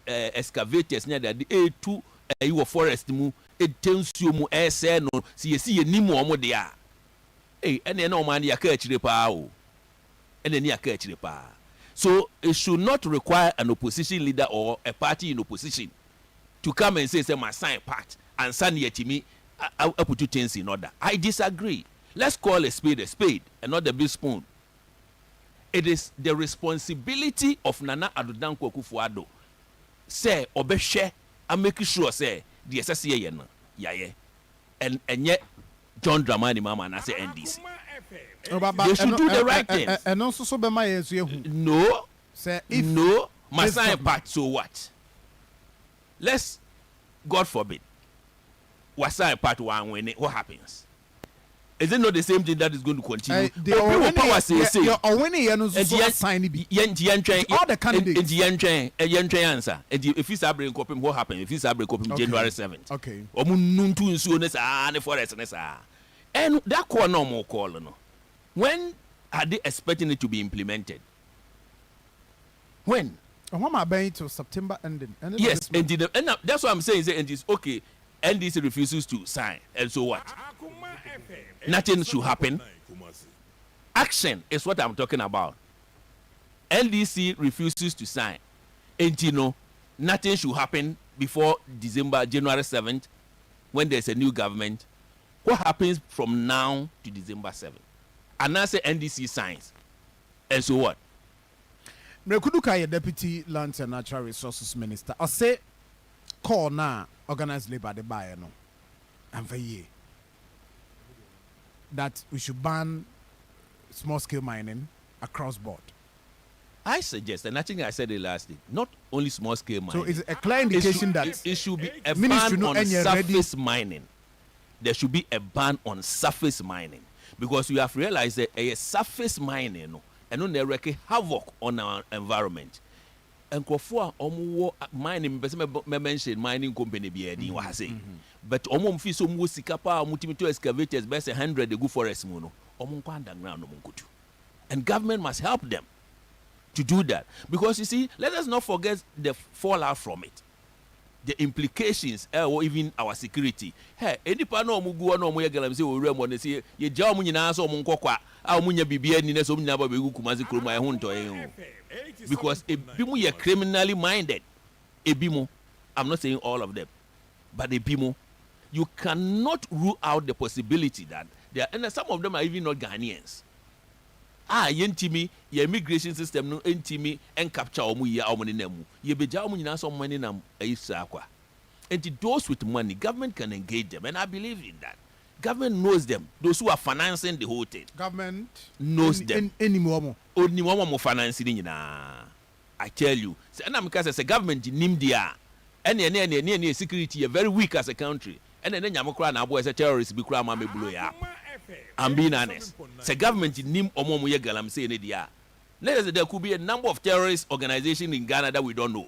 excavators near the A2 you forest mu it tells you mu say no see ni mu omo de a ene na man ya ka achire pa o ene ni aka achire pa. So it should not require an opposition leader or a party in opposition to come and say my sign part and sign yetimi I put two things in order. I disagree. Let's call a spade and not the big spoon. It is the responsibility of Nana Addo Dankwa Akufo-Addo say obehwe and make sure say the SSA yen yaye and yet John Dramani Mama and I say NDC. They should do the right things. And also so be my no say if no my sign part, so what? Let's God forbid what sign part one when what happens? Is it not the same thing that is going to continue? The power say all the candidates. Answer. If you bring copy, what happened? If you bring copy January 7th. Okay. And that call no more call. No. When are they expecting it to be implemented? When? I want my bank to September ending. Yes, and that's what I'm saying. And it's okay. NDC refuses to sign, and so what? Nothing should happen. Action is what I'm talking about. NDC refuses to sign, and nothing should happen before January 7th, when there's a new government. What happens from now to December 7th? And I say NDC signs, and so what? Mrekuduka, Deputy Lands and Natural Resources Minister, I say call now organized labor the buyer no, and for ye that we should ban small scale mining across board. I suggest, and I think I said it last week, not only small scale mining. So it's a clear indication that it should be a ban on surface mining. There should be a ban on surface mining, because we have realized that a surface mining and no wreak havoc on our environment. And Kofua omo mining mention mining company be edin wa say, but omo mfi so mu sika pa mutimito excavators best 100 the go forest mu no omo nko underground omo nkotu. And government must help them to do that, because you see, let us not forget the fallout from it, the implications or even our security. Hey, any part no omo go no omo ye galam say owura mo ne say ye ja omo nyina so omo nkokwa a omo nya bibia ni na so omo nya ba be gu kumazi kroma e ho ntoye. Because ebimu ye criminally minded. Ebimu, I'm not saying all of them, but ebimu, you cannot rule out the possibility that there, and some of them are even not Ghanaians. Yentimi, your immigration system no entimi and capture omu ya omu nemu. Ye beja omu nyina so money nam isakwa. And those with money, government can engage them, and I believe in that. Government knows them. Those who are financing the whole thing. Government knows them. Any more. Only one more financing. I tell you. And because as a government, Nimdia, any security, are very weak as a country. And then Yamakra and Abu as a terrorist, be crime, I'm blow up. I'm being honest. The government Nim Omomuya Galam say Nedia. Let us there could be a number of terrorist organizations in Ghana that we don't know.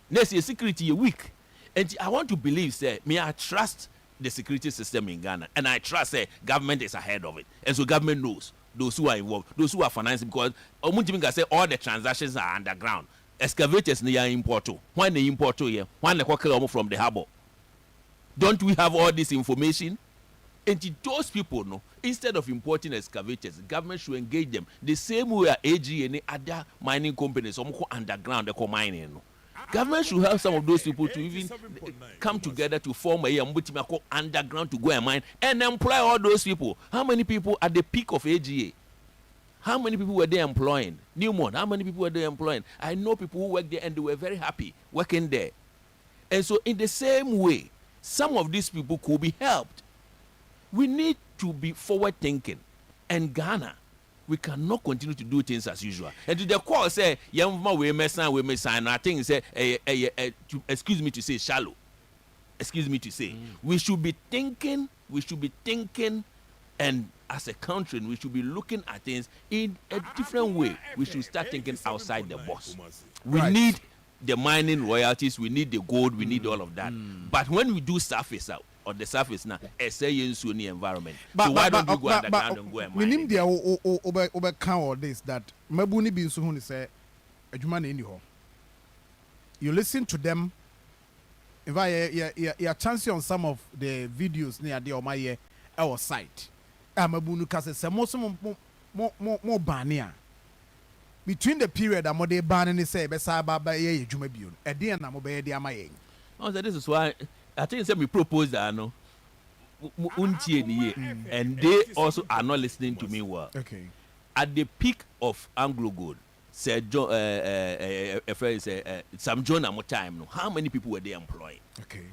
Next year, security weak. And I want to believe, say, may I trust the security system in Ghana, and I trust government is ahead of it, and so government knows those who are involved, those who are financing, because Omuntiminga say all the transactions are underground. Excavators they are import. When they import here, when they come from the harbor, don't we have all this information? And those people know, instead of importing excavators, government should engage them the same way AG and other mining companies, some underground they call mining. Government should help some of those people to even come together to form a underground to go and mine and employ all those people. How many people at the peak of AGA? How many people were they employing? Newmont, how many people were they employing? I know people who work there and they were very happy working there. And so in the same way, some of these people could be helped. We need to be forward thinking. And Ghana, we cannot continue to do things as usual. And to the call say, we may sign. I think say, excuse me to say, shallow. Excuse me to say, we should be thinking, and as a country, we should be looking at things in a different way. We should start thinking outside the box. We need the mining royalties, we need the gold, we need all of that. But when we do surface out, on the surface now, it's a environment. So why don't you go underground and go and mine? We need the count all this that Mabuni bin so say a human in you. you listen to them. In fact, you chance on some of the videos near the Omaye our site. Amabunu kase se more bania. Between the period I'm de ban and say besa baba ye juma biun. Edian na mo be de amaye. Oh, so this is why I think say me propose that no. And they also are not listening to me well. Okay. At the peak of Anglo Gold, said John, Sam John at time. No, how many people were they employing? Okay.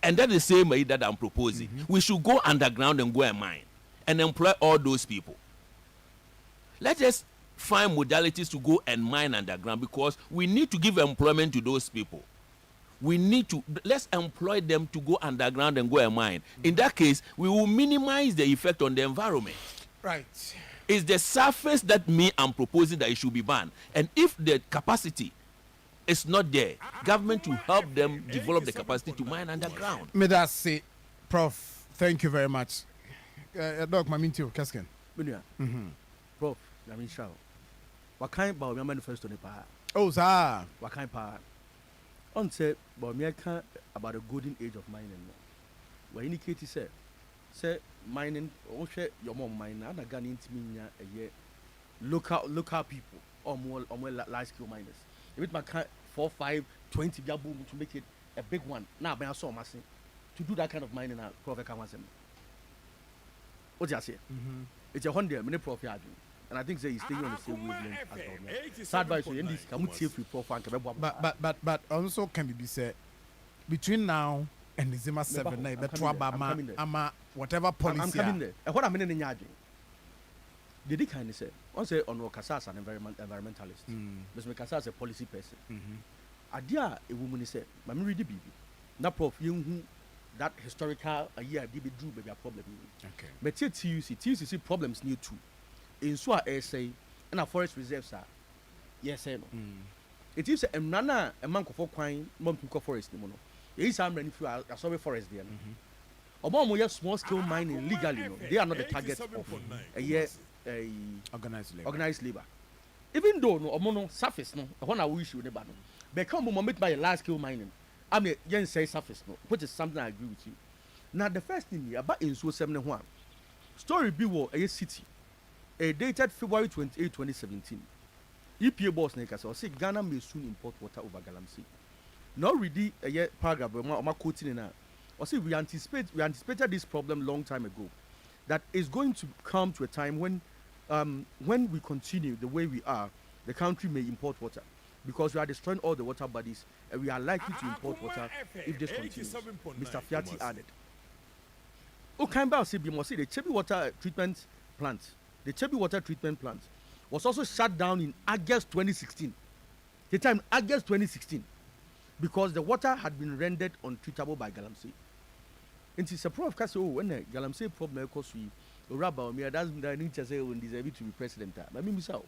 And that's the same way that I'm proposing. We should go underground and go and mine and employ all those people. Let's just find modalities to go and mine underground because we need to give employment to those people. Let's employ them to go underground and go and mine. In that case, we will minimize the effect on the environment. Right. It's the surface that I'm proposing that it should be banned. And if the capacity is not there, government will help them develop the capacity to mine underground. May that say, Prof, thank you very much. Doc, my minty Kasken. Prof, I mean, show. What kind of manifesto? Oh, sir. What kind of power? On say, but me about the golden age of mining. Where indicated say mining, oh share your mom miner, and a gun into me a year. Local people or more large scale miners. If it my 4, 5, 20 boom to make it a big one. Now, I saw my to do that kind of mining now, Prof. Kamasem. What you say? It's a 100 minute profit. And I think he's staying on the same wavelength as government. Sad by saying this, can we see if we profile? But also can be said between now and December 7, whatever policy. I'm coming there. And what I'm in the yard. Did he kind of say? One say on Wakasa an environmentalist. Mr. Makasa is a policy person. Adia a woman said, "Mammy read the baby." Not Prof. You that historical a year did drew baby a problem. Okay. But TUC problems new too. In so a say and a forest reserves are yes no. It is a nana a monk of quine Mumpuka forest no. There is some few a sorry forest there. Obama small scale mining legally no. They are not the target of a year organized labor. Even though no omono surface no one I wish you never know. Become moment by a large scale mining. I mean yen say surface no, which is something I agree with you. Now the first thing here about in so 71 story be war a city. Dated February 28, 2017. EPA boss Nakers or say Ghana may soon import water over Galamsey. Now read a year paragraph my quoting in or say we anticipated this problem long time ago. That is going to come to a time when we continue the way we are, the country may import water. Because we are destroying all the water bodies and we are likely to import water if this continues. Mr. Fiati added. Okamba say the Chebi water treatment plant. The Chebi water treatment plant was also shut down in August 2016. The time August 2016, because the water had been rendered untreatable by Galamsey. And it's a proof of when the Galamsey problem because we rabbi me that's the need to say when deserve to be president. I mean myself,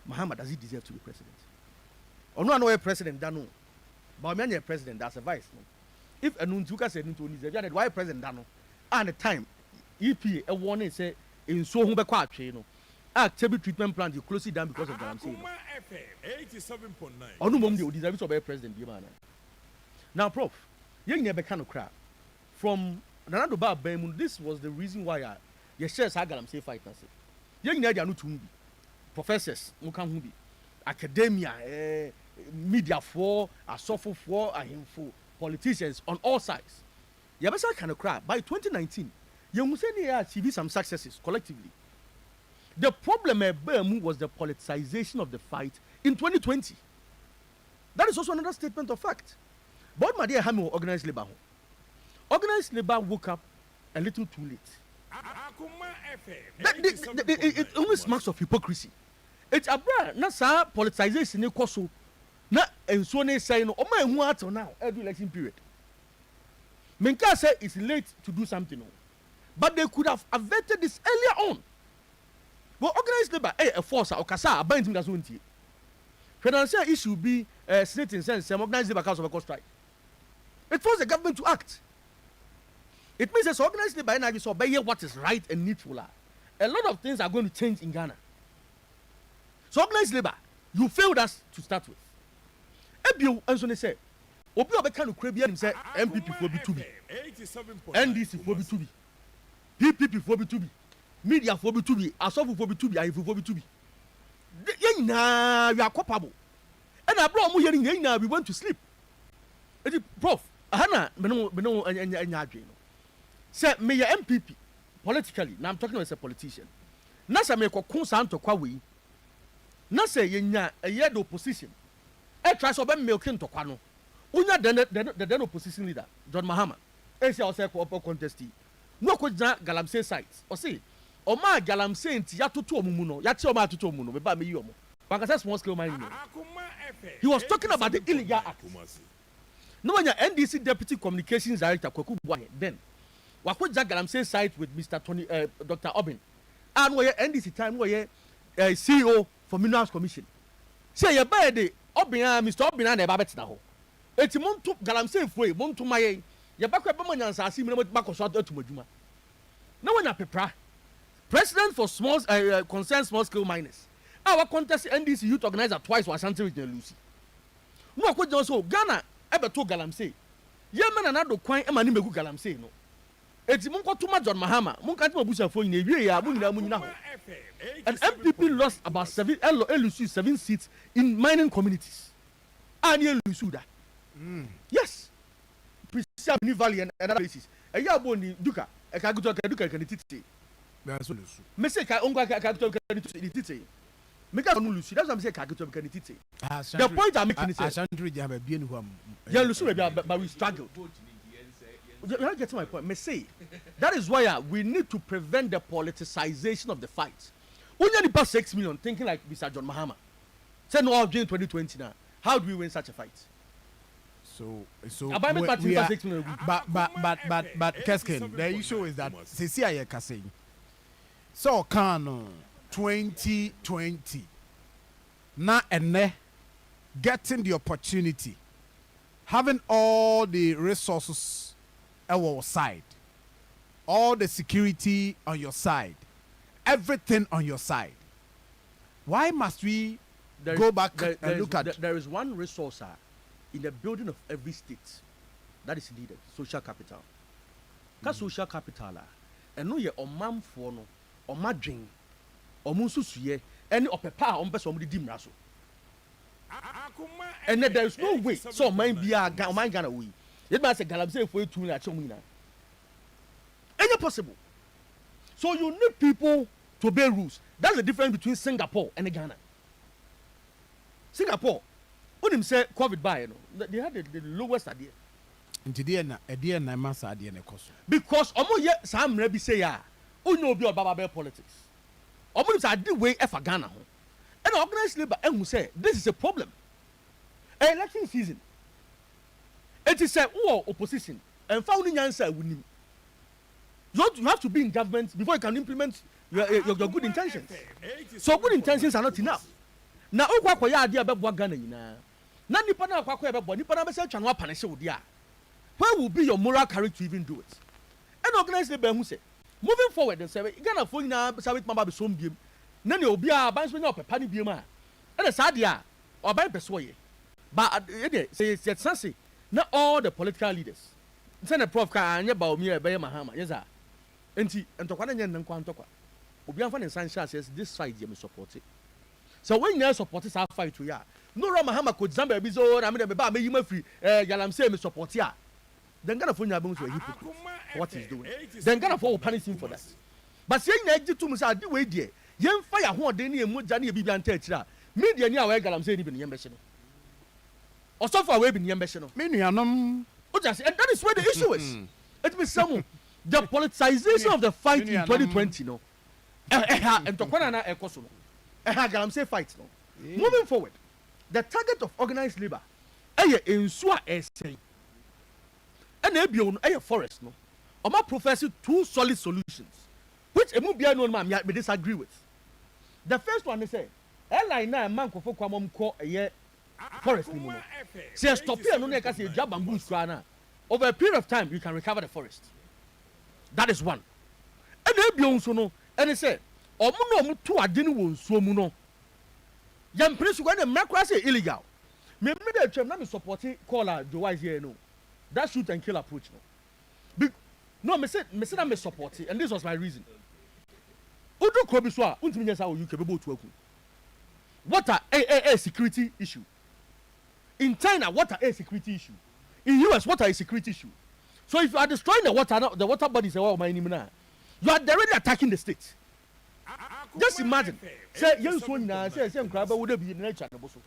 Muhammad does he deserve to be president? Or no, a president Dano, but me a president that's a vice. No? If a Nuntuka said into deserve, why president Dano? And the time, EP a warning say. In so home back you Chebi treatment plant you close it down because of Galamsey. 87.9. Or no mom you deserve to be president. Now, Prof, you never can cry. From Nanado Bar Bemun, this was the reason why your shares had Galamsey fight. Young Nadia no to professors, Mukambi, academia, media for, a software for, a info, politicians on all sides. Yabasa can cry. By 2019. You must say achieve some successes collectively. The problem at Burma was the politicization of the fight in 2020. That is also another statement of fact. But my dear Hamo organized labor. Organized labor woke up a little too late. It only smacks of hypocrisy. It's a brand, not sa politicization in Koso. Not and so they say no, my what now every election period. Menka said it's late to do something. But they could have averted this earlier on. Well, organized labor, a force, or Kasa, a binding as unti. Financial issue be sitting sense, some organized labor cause of a cost strike. It forced the government to act. It means that organized labor and I saw by what is right and needful. A lot of things are going to change in Ghana. So organized labor, you failed us to start with. ebio enso ne say obi obeka no kura bi anim say MPP fo bi to bi NDC fo bi to bi PPP fo bi to bi media fo bi to bi asofo fo bi to bi ayefo fo bi to bi ye nyina we are culpable and abro mo yeri nyina we want to sleep edi prof ahana me no anya adwe no say me ye MPP politically now I'm talking as a politician na say me kokon sa ntokwa we na say ye nya ye the opposition e try so be milk ntokwa no unya the opposition leader John Mahama e say o say ko contest no ko gina galamsey site o say o ma galamsey nti ya toto omumu no ya che o ma toto omumu no me ba me yi omo bankasa small scale mining no he was talking about the illegal act no when your NDC deputy communications director Kwaku Buahe then wako gina galamsey site with Mr. Tony Dr. Obin and we NDC time we CEO for Minerals Commission say ye ba de Obin Mr. Obin na e ba betina ho eti monto galamsey foi monto maye ye ba kwa be manyansa asi mi na ba koso atumadwuma na wanya pepra president for small concerned small scale miners our contest NDC youth organizer twice was Ashanti region Lucy no akwo so Ghana ebe to galamsey ye mena na do kwan e ma ni megu galamsey no eti monko to ma John Mahama monka ti mabusa fo nyina ewie ya munyina ho and MPP lost about 7 seats in mining communities and ye lusu da yes Prisia New Valley and other places e ya bo ni duka e ka guto ka duka ka ni titi na so lusu me say ka onga ka guto ka ni titi me ka no lusu that's why me say ka guto ka ni titi the point I'm making is Ashanti region ba bie ni ho am yeah lusu but we struggled. You're not getting my point. Me say that is why we need to prevent the politicization of the fight. When you pass 6 million thinking like Mr. John Mahama say no I'll join 2020 now, how do we win such a fight? So we are, but Keskin, the issue is that Sisi Ayeka saying so can 2020 na ene getting the opportunity, having all the resources on your side, all the security on your side, everything on your side. Why must we go back and look at? There is one resource in the building of every state that is needed: social capital. Because social capital, and no ye omam for no, omadwin, omunsusuye, any opepa on person omudi dimraso. And there is no way so mind be a mind gonna we. It must say galamsey for you to na chomina. Any possible. So you need people to obey rules. That's the difference between Singapore and Ghana. Singapore, when them say COVID by, you know, they had the lowest idea. Idea na masa idea na koso. Because omo ye some rebi say ya, onyo bi obaba politics. Omo say the way e for Ghana ho. And organized labor and say this is a problem. Election season. It is a opposition and founding answer winning. You have to be in government before you can implement your good intentions. So good intentions are not enough. Now, okwa ya idea be Ghana nyina. Na nipa na akwa be bo nipa na be say twa no apanish wo dia. Where will be your moral courage to even do it? And organize labor who say moving forward and say Ghana fo nyina say with mama be so mbiem. Na ne obi a ban so nya opepa ne biem a. And say dia oban peso ye. But say say not all the political leaders. Send a prof ka anya ba omi e be Mahama. Yes sir. Enti entokwa na nya nankwa ntokwa. Obi anfa ne sanshia says this side ye me support it. So when you support this fight to ya. No Mahama could zamba be so na me be ba me yima free galamsey me support ya. Then Ghana for nya be so a hypocrite. What he's doing. Then Ghana for punish him for that. But say nya agi to me say adi we die. Yen fire ho de ne emu ja ne bibia anta akira. Media ni a we galamsey ni be ne yem be hye no. Also for away be ne yem be hye no. Me nuanom. And that is where the issue is. It means some the politicization of the fight in 2020, no. And to Kwana na ekoso no. Galamsey fight no. Moving forward, the target of organized labor, ensure essay. And a forest no. Oma professing two solid solutions, which Emubia no man me disagree with. The first one is say, airline na man ko fo kwamom ko forest ni mu no. Say stop here no na ka say dwa bamboo skra na. Over a period of time you can recover the forest. That is one. And ebio nso no, and say omo no omo to ade ni wo nsuo mu no. Yam prince go na makra say illegal. me dey twem na me supporting caller Joe Wise here no. That shoot and kill approach no. No, me say na me support it, and this was my reason. Udu Kobi so a untimi nyesa wo UK bebo to aku. Water a security issue. In China, water a security issue. In US, water is a security issue. So if you are destroying the water bodies, you are directly attacking the state. Just imagine. Say you so na say nkraba wo dey be na cha na boso.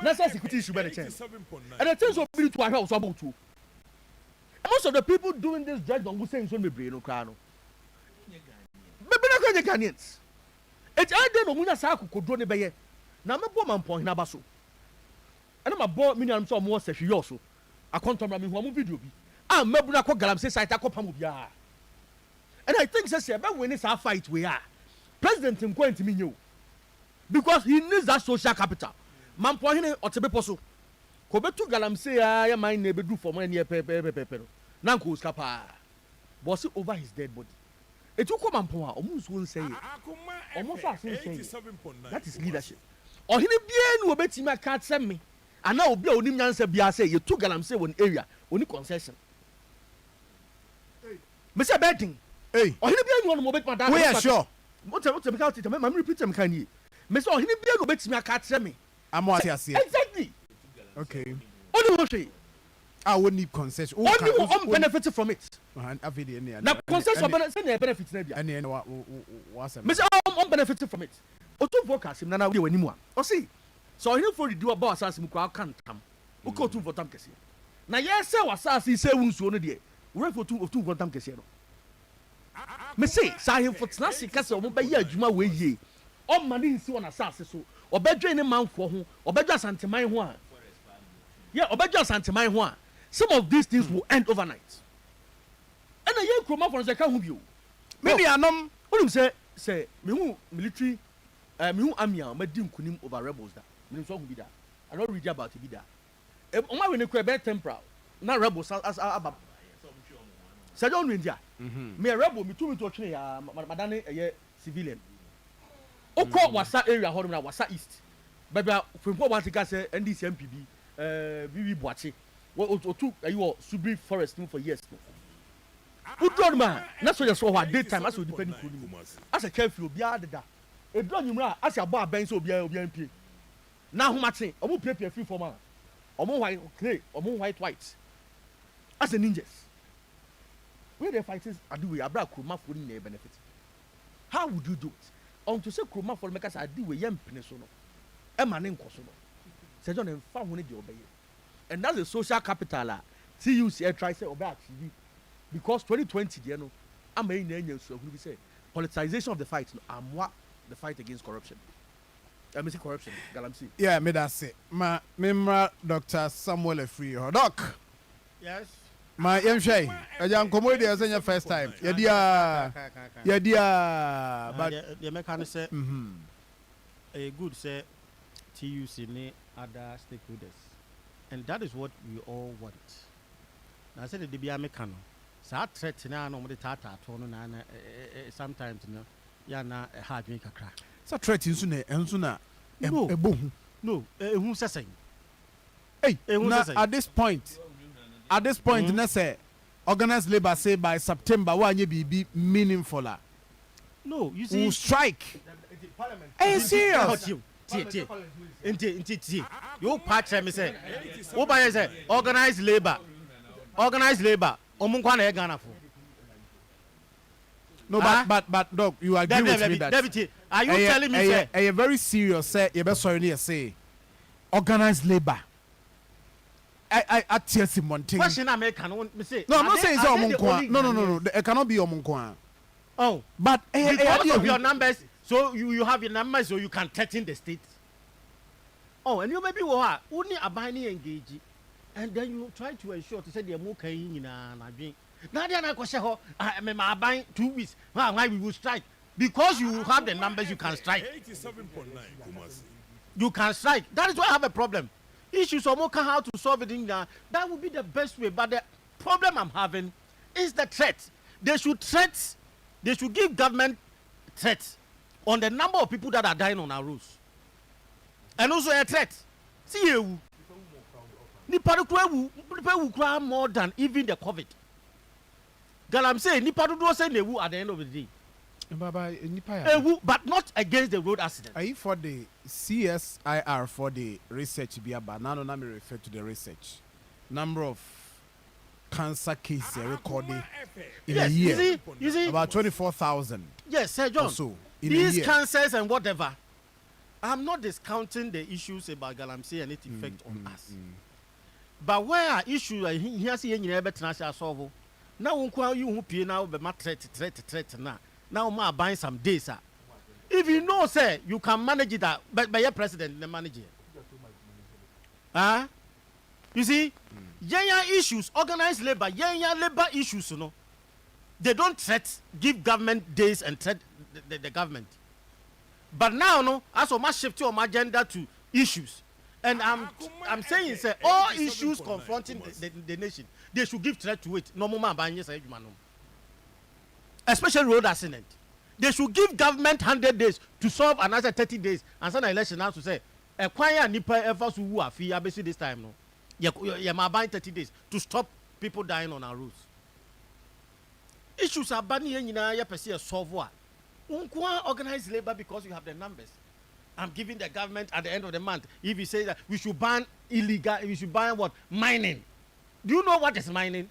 Na say security issue be the chance. And the things will be to ahwa so about to. Most of the people doing this judge don't go saying so me brain no cry no. Bebe na kwa Ghanaians. It's either no munya sa akokodro ne beye. Na me bo man pon hina ba so. And my boy me am so mo se hwe so. Akontomra me hu am video bi. Ah mebu na ko galamse site akopam bia. And I think say be win this fight we are. President him going to me new. Because he needs that social capital. Man pon hine otebe so. Ko betu galamse ya man na be do for money pe. Na ko skapa. Boss over his dead body. It will come and point. Almost won't say it. Almost fast won't say it. That is leadership. Or he be no bet him can't send me. And now be only answer be say you took galamse one area only concession. Mr. Betting. Hey. Or he be no bet madam. We are sure. What me count it. I'm repeat them can you. Mr. Or he be no bet him can't send me. I'm what I see. Exactly. Okay. Only what say. I won't need concession. Only benefit from it. Now concession benefits na bia. And what's that? Mr. I'm benefiting from it. Otu forecast him na na we wani mu a. O see. So he for do about asase mu kwa kan tam. O ko tu for tam kese. Na ye say wasase say wunsuo no de. We for tu for tam kese no. Me say sa him for tena sika say o mo be ye adwuma we yie. O ma ni nsi wona asase so. Obedwe ne manfo ho, obedwe asanteman ho a. Yeah, obedwe asanteman ho a. Some of these things will end overnight. And a young croma for the account you. Maybe I know. What you say, me who military, me who army, me dim kunim over rebels that. Me so be that. I don't read about it be that. On my when you quite temporal, not rebels as about. Say don't read ya. Me a rebel, me to train ya, madame a civilian. Oko wasa area, hold me wasa east. Baby, from what you can say, NDC MPB, Bibi Boachi. What took you Subri forest for years. Who told man? That's what you saw at daytime. That's what depending on you. As a curfew, be added that. A drone you as your bar banks will be a BNP. Now, who much say? I won't pay free for man. Or more white clay, or more white. As a ninjas. Where the fighters are doing a black Kroma for their benefit. How would you do it? On to say Kroma for makers, I do with young Peninsula. A man in Kosovo. Say John and found when they obey. And that's the social capital. TUC try say obey TV. Because 2020, you know, I'm in the so we say politicization of the fight. No, I'm what the fight against corruption. I mean corruption. Galamsey. Yeah, me that's it. My member Dr. Samuel Efri. Doc. Yes. My MJ. I'm coming there as your first time. Yeah, but the mechanic say, a good say TUC ne other stakeholders. And that is what we all want. I said the Debia Mecano. So I threat now no tata sometimes yana a hard make a crack. So threat in sooner and sooner. No, no, who's saying? Hey, at this point, let's say organized labor say by September, why you be meaningful? No, you see, we'll strike. Hey, serious? You patch me say, what by say organized labor, omunkwana Ghana for. No, but dog, you agree with me that. Deputy, are you telling me say a very serious say you best sorry say organized labor. I tell him one thing. Question I make can say. No, I'm not saying it's omunkwana. No. It cannot be omunkwana. Oh, but because of your numbers, so you have your numbers, so you can threaten the state. Oh, and you maybe what? Only a binding engage, and then you try to ensure to say the more in a drink. Now they are not question. I buying 2 weeks. Why we will strike? Because you have the numbers, you can strike. 87.9. You can strike. That is why I have a problem. Issues of more how to solve it in that would be the best way. But the problem I'm having is the threat. They should give government threats on the number of people that are dying on our roads. And also a threat. See you. nipa do kura more than even the COVID. Galamsey nipa do say newu at the end of the day. Baba nipa Ewu, but not against the road accident. Are you for the CSIR for the research biaba? Now me refer to the research. Number of cancer cases recorded in a year. You see about 24,000. Yes, Sir John. Also, these cancers and whatever. I'm not discounting the issues about Galamsey and its effect on us. But where are issues here see any ever international solve? Now you who pay now be my threat now ma buying some days. If you know, say you can manage it, but by your president, the manager. You see, issues, organized labor, labor issues, you know, they don't give government days and threat the government. But now, no, as of my shift your agenda to issues, and I'm saying, say all issues confronting the nation, they should give threat to it. No more buying yes, especially road accident. They should give government 100 days to solve another 30 days and send an election now to say a choir nipa ever who are free basically this time no. You buying 30 days to stop people dying on our roads. Issues are banning you know you perceive a solve what. Organize labor because you have the numbers. I'm giving the government at the end of the month. If you say that we should ban illegal, we should ban what? Mining. Do you know what is mining?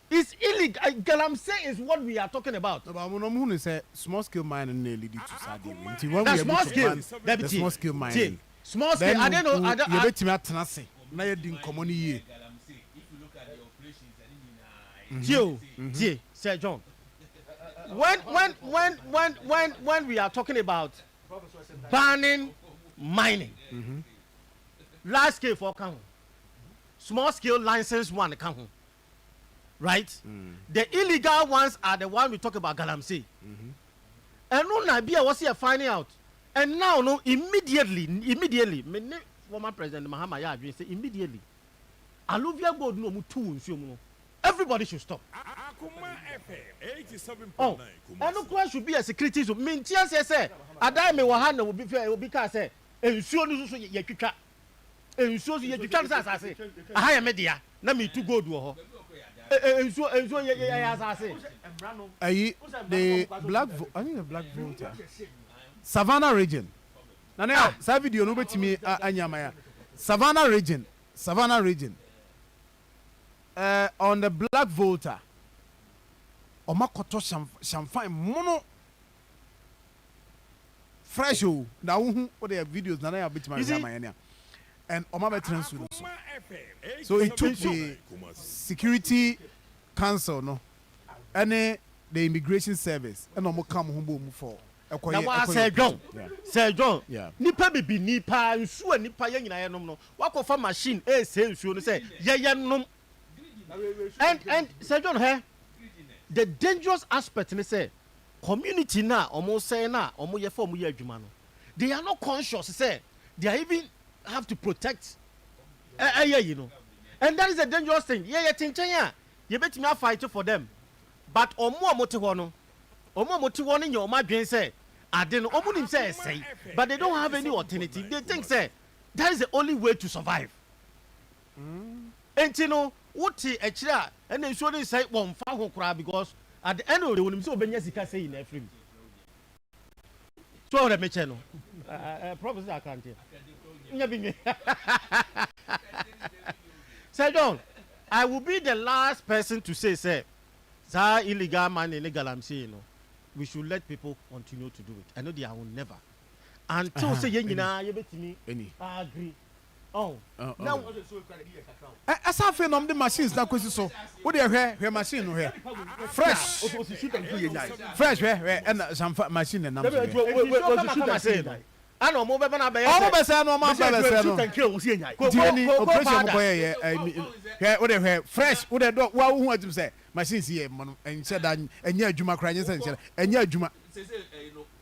It's illegal. Galamsey is what we are talking about. No, but I'm say small scale mining lead to Saudi. That's small scale. The small scale mining. Small scale. I don't know. You bet me at Tanasi. Now you're doing common year. If you look at the operations, Sir John. When we are talking about banning mining, large scale for Kahu, small scale license one Kahu, right? The illegal ones are the one we talk about Galamsey. And no Nabia was here finding out, and now no immediately, former President Mahama Yadri say immediately, Aluvia God no mutu. Everybody should stop. Akoma FM 87.9. Oh, and no question should be a security. So, mean, say, Adame Wahana will be fair, will be cast, say, and so you can. And so you can say, a higher media, let me to go to her. And so, as I say, the black, I think the black voter, Savannah region. Now, that video, nobody to me, Anyamaya. Savannah region. On the black voter, Omakoto champagne mono fresh. Now, what they have videos, now I have bit my and Omama transfer. So it took the Security Council, no, and the Immigration Service, and Omo come home for. Now, Sir John, yeah. Nipa be nipa, and so nipa yen I no. What of a machine, say, no. And Sir John, hey, the dangerous aspect, they say, community now, almost say now, almost your form year jumano. They are not conscious, say, they are even have to protect, you know. And that is a dangerous thing. Yeah, you bet me a fight for them. But omo motiwono in your mind say, I didn't omo say, but they don't have any alternative. They think say that is the only way to survive. And you know. What a chair and then shouldn't say one foul cry because at the end of the day, when so Benyasika say in every. So the channel. Professor, I can't hear. Sir John, I will be the last person to say, illegal man in Galamsey, you know, we should let people continue to do it. I know I will never. Until say, you bet me, I agree. Now, as I feel on the machines, that question so. What do you hear? Machine here, fresh, and some machine and number. I know more than I what they hear fresh. What they do? What who want to say? Machines here, and said, and yeah, Juma crying, and yeah, Juma.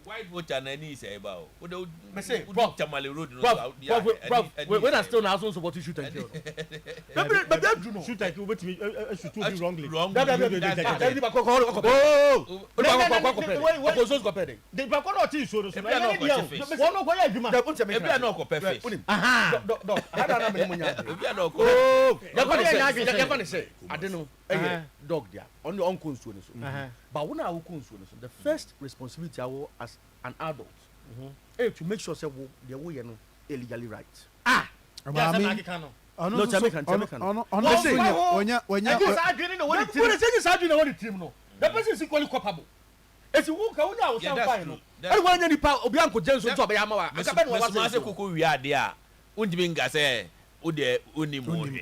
white voter na ni say about me say prof Tamale road no prof when I still now so support to shoot and kill but that do no shoot and kill wetin shoot too wrongly wrong that opposition go pay the back on team so e bia no go ya adwuma e bia no go perfect aha dog ada na me munya e bia no go ya ko say ade no dog dia on your uncle so so but when I will so the first responsibility I will as an adult to make sure say wo the way no legally right no Jamaican onya because I didn't know what the team no the person is equally culpable esi wo ka wo na wo san fine no e wo anya nipa obi anko jenso nto obaya ma wa aka be no wa say koko wi ade a undimi nga say o de onimu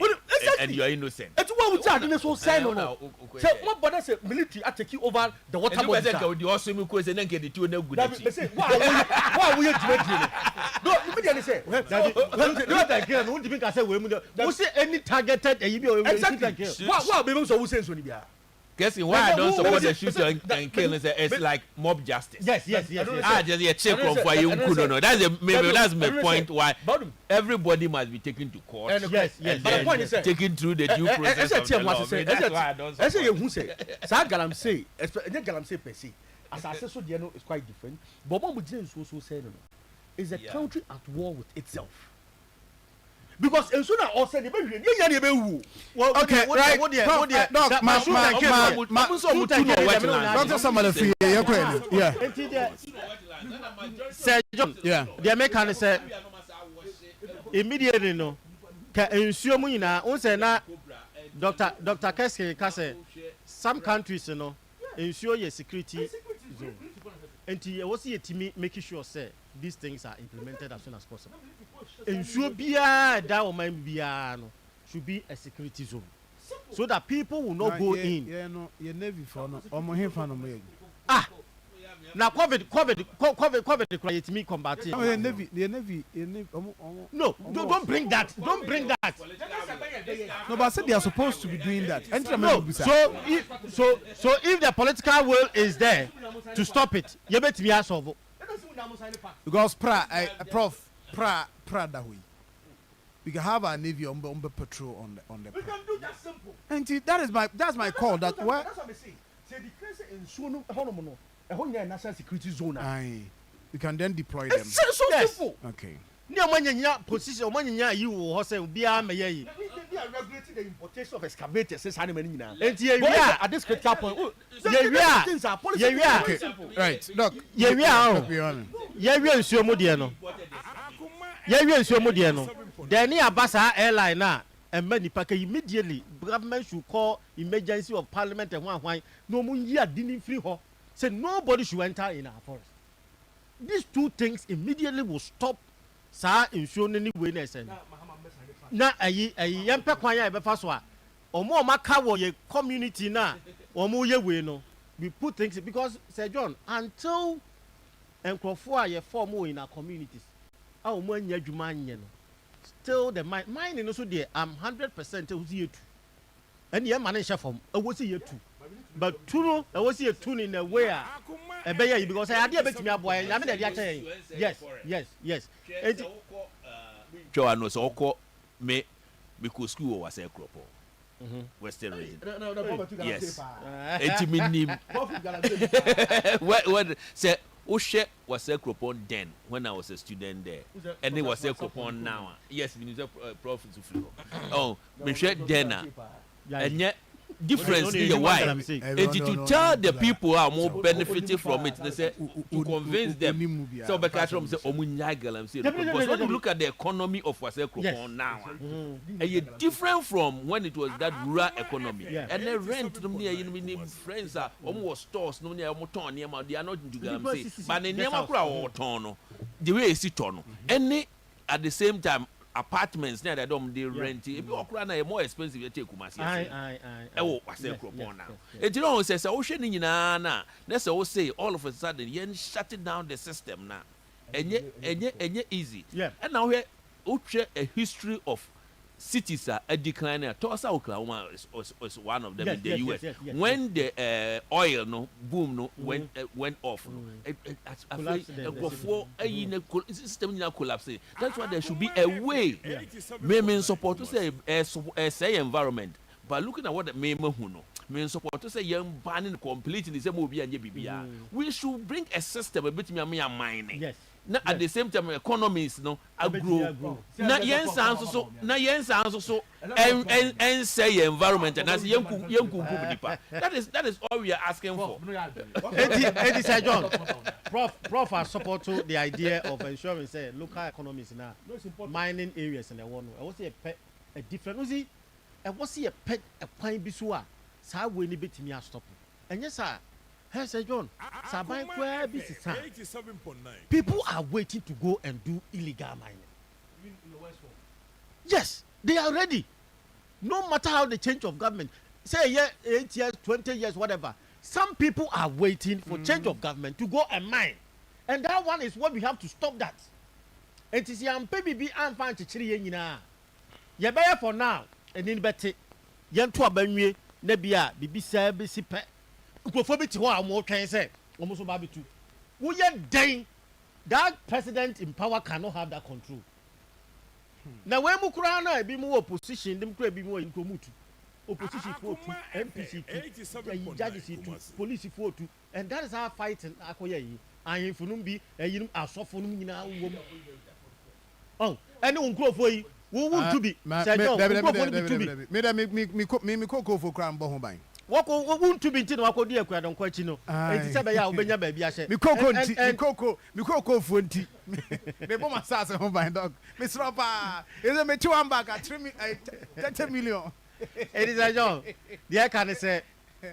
and you are innocent eti wo wuti ade ne so say no say mo bother say military attacking over the water body ka di also mi ko say na nke de ti o na gu na chi say wa we jima no me dey say no that girl no undimi ka say we mu wo say any targeted e bi o we exactly wa be so wo say so ni bia guessing why I don't support the shooter and killing it's like mob justice. Yes. Just check for you no. That's my point why everybody must be taken to court. Yes. But the point is taken through the due process of the law. That's why I don't support. I say you who say galam say per se as I say so there no is quite different. But what we so say no is a country at war with itself. Because as soon as all said, okay, right. Doctor Samalafi, yeah. Sir John, the American said immediately no. Ka ensure mu nyina on say na Dr. Kase some countries you know ensure your security zone. And you also yet making sure say these things are implemented as soon as possible. Ensure biya that o man biya no should be a security zone so that people will not go in. Yeah, no, your navy for no. Omo hefa no mo. Now COVID create me combating. Oh, your navy. No, don't bring that. Don't bring that. No, but I said they are supposed to be doing that. No, so if the political will is there to stop it, you bet me solve. Because Prof that way. We can have our navy on patrol on the. We can do that simple. And that's my call. That's what I'm saying. Say the case in Sunu Honomono, a whole national security zone. We can then deploy them. It's so simple. Okay. Near manya position, manya you or say be a may. They are regulating the importation of excavators since Hanimani now. And here we are at this critical point. Okay. Right. Look. Yeah, we are. Yeah, we are so modiano. Yeah, we are so modiano. Then Abasa airline now. And many pack immediately government should call emergency of parliament and why no moon year didn't free her. Say nobody should enter in our forest. These two things immediately will stop sir in showing any wayness. Na a young pequia befaswa or more macaw ye community na or more ye way no. We put things because Sir John until and Crawford ye form more in our communities. Our one year Juman still the mine also there. I'm 100% who's here too. And yeah, manager from I was here too. But two I was here too in a way a baby because I had a bit me up boy. I mean, yes. Joe knows all me because school was a crop. Western region. Yes. What say Oshe was a cropon then when I was a student there. And it was a cropon now. Yes, we need a profit to flow. Oh, Michelle Dena. And yet difference in your wife. And to tell the people are more benefiting from it, they say to convince them. So Bekatrom say Omunyagal say because when you look at the economy of Wase Cropon now, and different from when it was that rural economy. And the rent friends are almost stores no near moton near they are not into Galamsey. But in Yamakura or Tono, the way is it on. Any at the same time apartments near the dome they rent if you are more expensive you take Kumasi. Was a cropon now. And you know says ocean in na let's all say all of a sudden you're shutting down the system now. And yet easy. Yeah. And now here a history of cities are declining. Tulsa, Oklahoma is one of them Yes, in the yes, U.S. yes, yes, When the oil no boom no went off, system collapsing. That's why there should be a way. Me support to say environment, but looking at what the me who know. Me support to say young banning completely. We should bring a system a bit me mining. Yes. Na at the same time economies no grow na yen sounds so and say environment and as yen nipa that is all we are asking for. Sir John, Prof has supported the idea of ensuring say local economies now mining areas in the one I was a different I was a pet a pine bisua so we need to stop and yes sir. Hey, Sir John, people are waiting to go and do illegal mining. Yes, they are ready. No matter how the change of government, say 8 years, 20 years, whatever. Some people are waiting for change of government to go and mine. And that one is what we have to stop that. It is young baby and fan to chiri yena. You better for now, and in better. Yan to a benye, nebia, bibi sabi sipe. Nkurɔfoɔ te hɔ a wɔn twɛn sɛ wɔn nso ba abɛtu woyɛ den that president in power cannot have that control na wɔn mu koraa na ebi mu wɔ opposition dem koraa ebi mu wɔ nkuromu tu opposition fo tu NPC tu judges tu police fo tu and that is how fighting akɔyɛ yi ahemfo no bi ɛyinom asɔfo no nyinaa wɔ mu ɔn ɛne nkurɔfoɔ yi wɔn tu bi sɛ ɛnyɛ nkurɔfoɔ no bi tu bi me kokofo kra mbɔ ho ban wako won't be tin wako di akwa don kwachi no enti se be ya obenya ba bia hye mi koko fonti me bo masase ho ban dog me sropa is me 2 back at 30 million it is a job the can say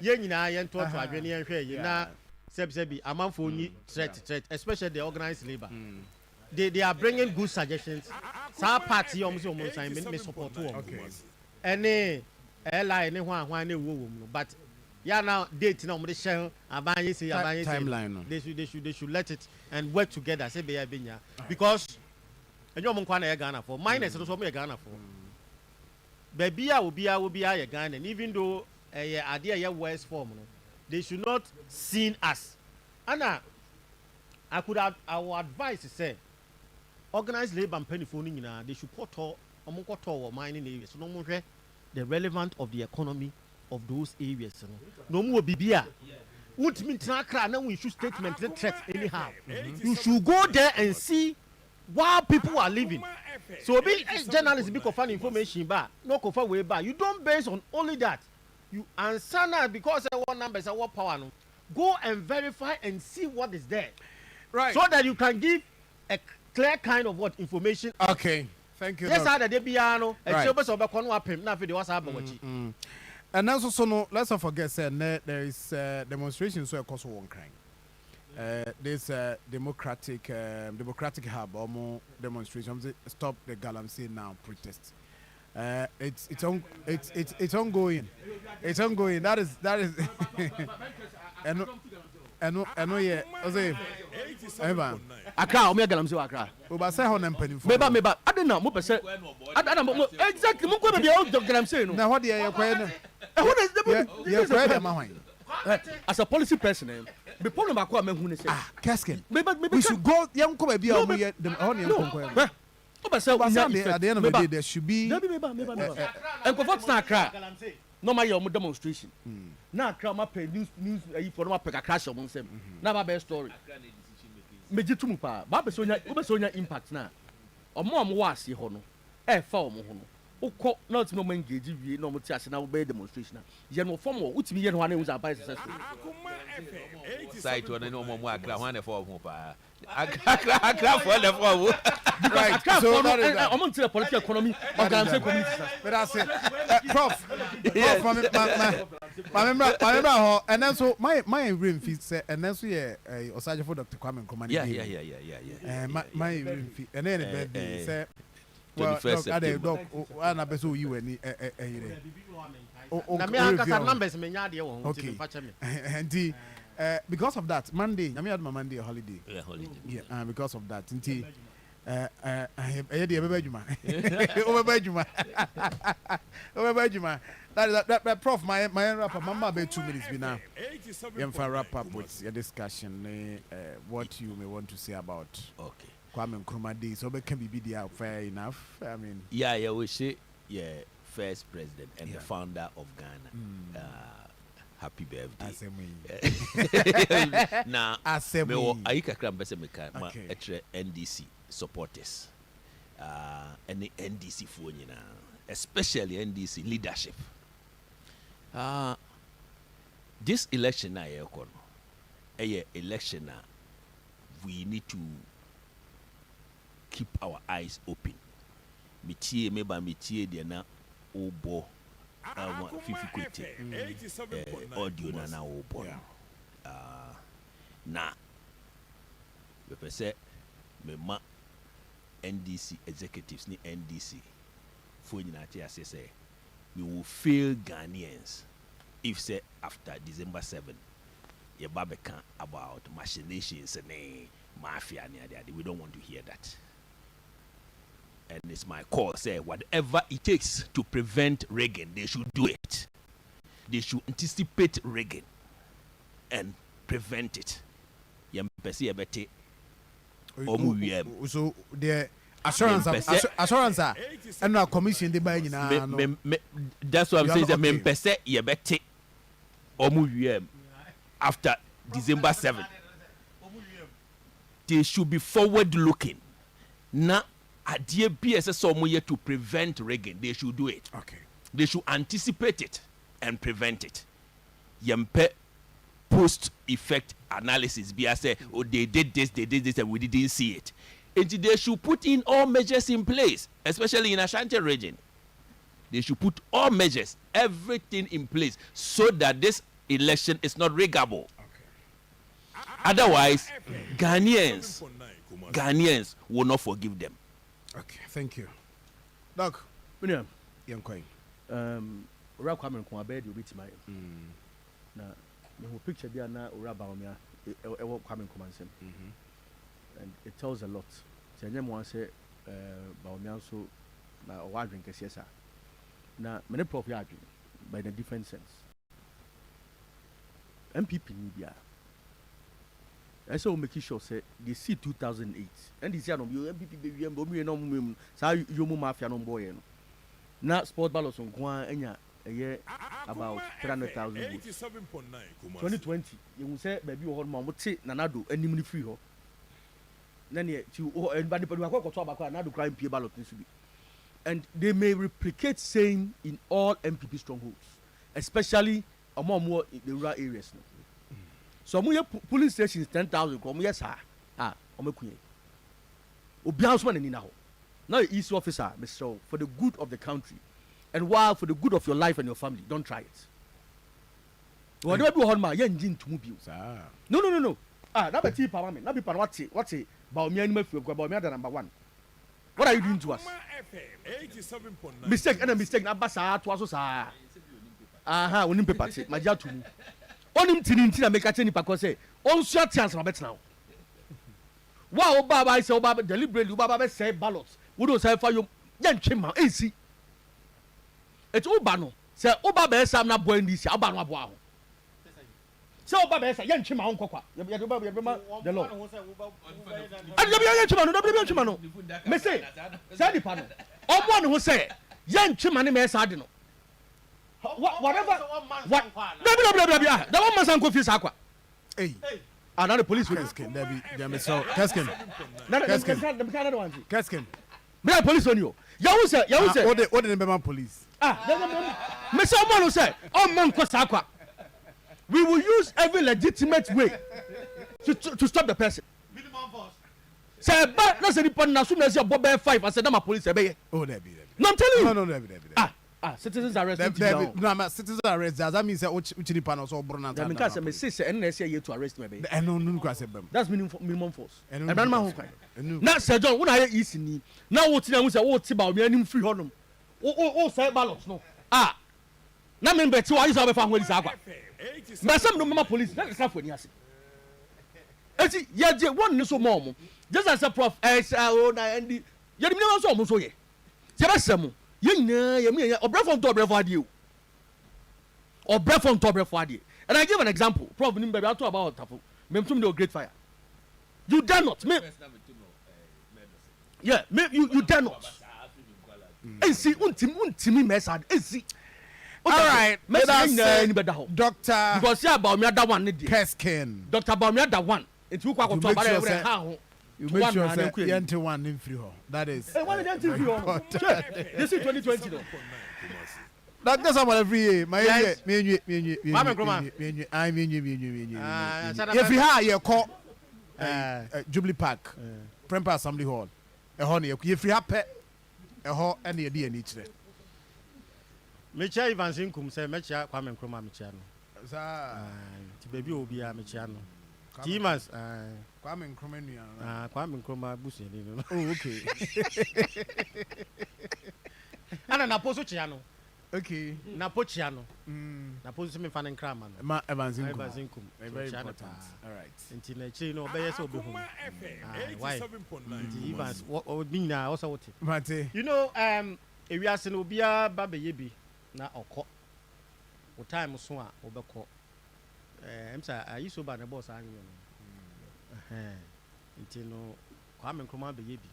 ye nyina ye nto to adwene ye hwe ye na sebi amanfo ni threat especially the organized labor they are bringing good suggestions sa party omo sign me support to okay any airline ne ho ahwan na ewo wom no but yeah now date na omde share abanye say timeline no they should let it and work together say be ya benya because enyo mo nkwa na ye Ghana for minus so mo ye Ghana for baby a obi a ye Ghana and even though ade ye west form no they should not seen us ana I could have our advice say organized labor and penny phone nyina they should put omo mining areas so no mo hwe the relevant of the economy of those areas no more bibia won't mean trakra na we issue statement that threat anyhow you should go there and see why people are living so be journalists be confirm information ba no confirm way ba you don't base on only that you answer now because one numbers and what power no go and verify and see what is there right so that you can give a clear kind of what information okay. Thank you. Yes, I did piano. And so person be kon wapem na video what's happen. And also so no let's not forget say there is demonstration so cause one crime. This democratic hub almost demonstration stop the galamsey now protest. It's ongoing. It's ongoing. That is and yeah, Ose. Eva. Accra, o me galamsey wa Accra. O ba say ho na mpanimfo. Meba. Adena mo pese. Adena exactly mo ko be o galamsey no. Na ho de ye kwaye no. Who is the Ye kwaye de ma hwan. As a policy person, the problem ba ko amehu ne say. Casket. Meba We should go yam ko ba bia o mo ye dem ho ne yam ko. O ba say at the end of the day there should be meba. And ko for na Accra. Normal your demonstration. Na Accra ma pay news for no ma pay crash o mo nsem. Na ba be story. Meji tumu pa ba be so nya impact na omo wa ase ho no e fa omo ho no ukọ na otimi omo engage wie na omo ti ase na be demonstration na ye no form o utimi ye no na use advice successful site one no omo Accra ho na for ho pa Accra for the for right so that is omo nti political economy organize community but I say prof my member ho and then so my room fee say and then so yeah Osaje for Dr. Kwame Nkrumah yeah my room fee and then birthday say 21st dog ana be so you any na me akasa numbers me nya de wo okay and because of that Monday I had my Monday holiday holiday yeah because of that That Prof, my wrap up. Mama, be 2 minutes. Be now. Wrap up with your discussion. What you may want to say about Kwame Nkrumah Day. So, can be there fair enough. I mean, yeah, we say, first president and the founder of Ghana. Happy birthday. Now, I can NDC supporters. And the NDC for especially NDC leadership. This election election we need to keep our eyes open. Mitie de na obo fifi audio na obo na we say me NDC executives ni NDC for nyina say we will fail Ghanaians if say after December 7 ye babeka about machinations and mafia we don't want to hear that. And it's my call, say whatever it takes to prevent Reagan, they should do it. They should anticipate Reagan and prevent it. So the assurance and our commission they buy that's what I'm saying. The after December 7. They should be forward looking. Now idea BSS to prevent Reagan, they should do it. Okay. They should anticipate it and prevent it. Yempe post effect analysis be say, oh, they did this, and we didn't see it. And they should put in all measures in place, especially in Ashanti region. They should put all measures, everything in place, so that this election is not riggable. Okay. Otherwise, Ghanaians will not forgive them. Okay, thank you. Doc, William, young coin. Ura Kwame Nkrumah bed you beat my. Na me picture there na Ura Baumia Kwame Nkrumah nsem. And it tells a lot. So anyone say Baumia so na o drink kesiesa. Na many prof ya adwin by the different sense. MPP ni bia. I saw make sure say they see 2008 and this year no MPP be we no mu sa yomu mafia no boy no na sport ballots on kwa enya about 300,000 votes 2020 you say baby o ho mo te nanado anim ni free ho na ne ti anybody padu akwa to abakwa nanado crime pie ballot nso bi and they may replicate same in all MPP strongholds especially among the rural areas no. So mo police stations 10,000 ko mo yes o makunye obi ansoma nani na ho now EC officer Mr. for the good of the country and while for the good of your life and your family don't try it whatever be hon ma ye nji ntumu bi no na be ti pa me na be pa what ba o mi anima fi ba o mi ada number 1 what are you doing to us mistake na basa to aso sa onim paper ti maja tumu onim tini na make a tell nipa say on short chance na bet now wa baba say baba deliberately baba say ballots we do say for you yantwe ma ezi et oba no say oba be sam na boy ndisi oba no abo aho say oba be say yantwe ma nkokwa ye be ma the law and ye yantwe ma no me say nipa no obo no ho say yantwe ma ne me say ade no whatever what that one man san ko fi sakwa hey another police Keskin Debbie Jamiso Keskin me police on you ya say what the member police me say man who say man ko sakwa we will use every legitimate way to stop the person minimum force say but na say the person na so na say bob 5 I said na police e be oh Debbie no I'm telling you no Debbie citizens arrest no citizens arrest that means uchi panel so brona that mean say me say NSA here to arrest me be no kwa say bem that's minimum force and man ho kan na Sir John when I easy ni na wo ti na wo say wo ti ba o me anim free honom o say ballot no na me beti wa use be fa ho di sa kwa me sam no mama police na sa fo ni ase eti ye one ni so mo just as a prof o na and ye dem never so mo so ye se ba sem ye nyina ye me obrefo to obrefo ade o obrefo to obrefo ade. And I give an example. Prof Nimbe, I talk about Tafo. Memtum the great fire. You dare not. Yeah, you dare not. See, untimi message. See. All right, let us say Dr. Because yeah, about me that one. Keskin. Dr. Baumia that one. It's who quite about how. You make sure that you enter one in free. That is. One in free. This is 2020. Doctor someone every year. My year. Me. If you have your call, Jubilee Park, Prempeh Assembly Hall, a honey. If you have pet, a hall, any idea in each day. Mecha Ivan Zinkum say Mecha Kwame Nkrumah Mechiano. Baby will be a Mechiano. Timas Kwame Nkrumah. Kwame Nkrumah Busi. Oh, okay. And an apostle Chiano. Okay. Napochiano. Naposo me fan Nkrama. Ma Evan Zinkum. Very important. All right. Until next no be so be home. Why? Evans what would mean now also what? Mate. You know if we are saying obia ba be yebi na okọ. O time so a obekọ. Em say ayi so ba na boss anyo no. Until no Kwame Nkrumah be yebi.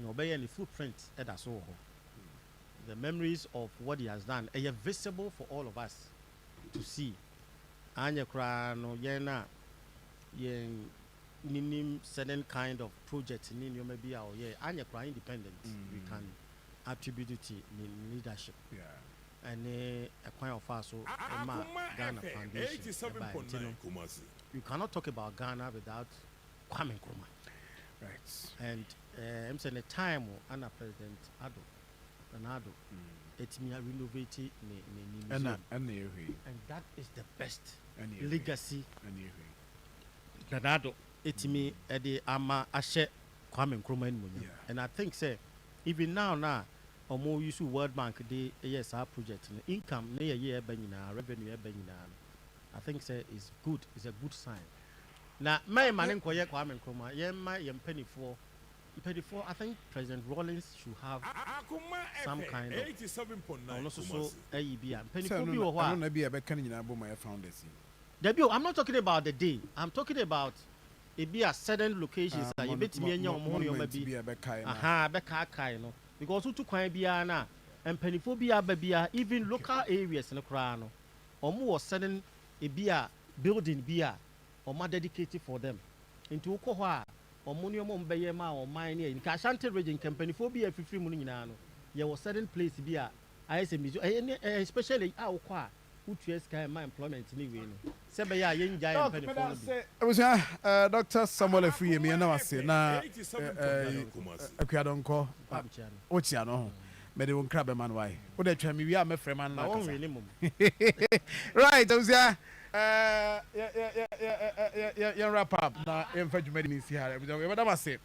No be any footprint e da so ho. The memories of what he has done are visible for all of us to see. Anya krano yena yen ninim certain kind of project in you maybe our yeah anya kra independent we can attribute it in leadership. Yeah. And a kind of also Emma Ghana Foundation. You cannot talk about Ghana without Kwame Nkrumah. Right. And I'm saying a time Anna President Ado. Anado, it's me renovate and that is the best legacy. Nanado, it's me at the Ama Ashe Kwame Nkrumah, and I think say even now or more use World Bank the ASR project income near year benina revenue benina. I think say is good, is a good sign. Now my man in Kwame Nkrumah, yeah, my penny for. I think President Rawlings should have some kind of I'm not talking about the day. I'm talking about it be a certain locations that you bet me because who took Biana and Pennyphobia Babia, even local areas in the crown or more certain a beer building beer or more dedicated for them into Okoha. Or Munium Bayema or mine in Kashanti region company for be a free money now. There was certain place be a especially our qua who trace my employment anyway. Sabaya young giant penny for I was Dr. Samuel Free me and I say now I don't call Ochiano. Made one crab man why? What they try me we are my friend man right, I was yeah, wrap up. Now, in fact, you made me see her. What I say,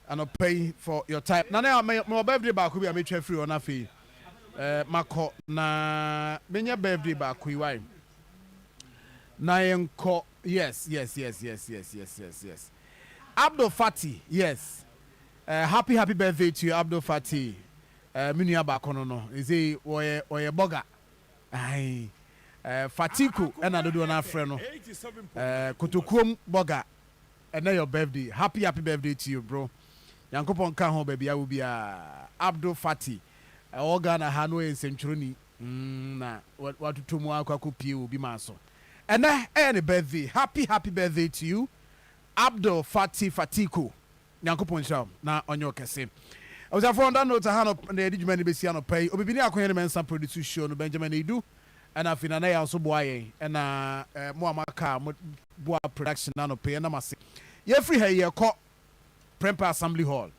and I'll pay for your time. Now, my birthday back will be a major free on a fee. Mako, na, many birthday back, we wine. Nayanko, yes. Abdul Fati, yes. Happy birthday to you, Abdul Fati. Minya bakono no. Is he or a boga? Aye. Fatiku and I do an friend. Kutukum Boga, and now your birthday. Happy birthday to you, bro. Yankopon can home, baby. I will be Abdul Fati, Organa Hanoi Century. What to Muaka Kupi will be maso. And any birthday. Happy birthday to you, Abdul Fatiku. Yankopon Sham, now on your cassette. I was a phone down to hand up and the Digimani Bessiano pay. Obini Aquarium some producer show no Benjamin Edu. And I feel I also boy and Moamaka boa production nano pay and I say, yeah, free here, call Prempeh Assembly Hall.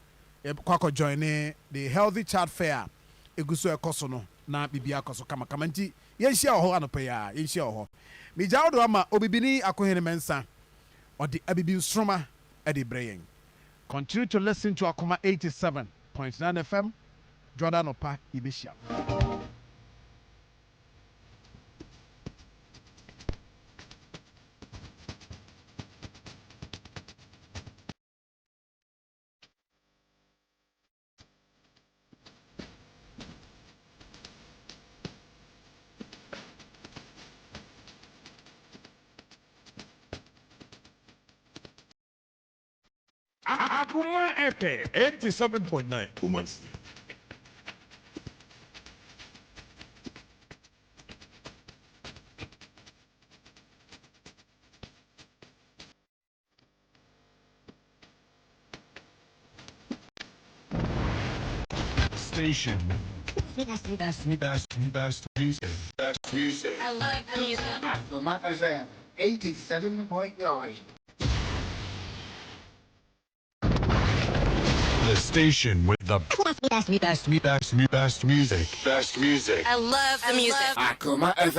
Kwako join the Healthy Child Fair. Eguso Ekosono na Bibia Koso Kama Kamanti. Yen share ho anope ya, yen share ho. Mi jawdo ama obibini akohene mensa. Or the Abibin Stroma Eddie Braying. Continue to listen to Akoma 87.9 FM. Jordan Opa Ibishia. Akoma FM 87.9. Station. Best music. Best music. I like the music. Akoma FM 87.9. The station with the best music. Best music. I love the music. Akoma FM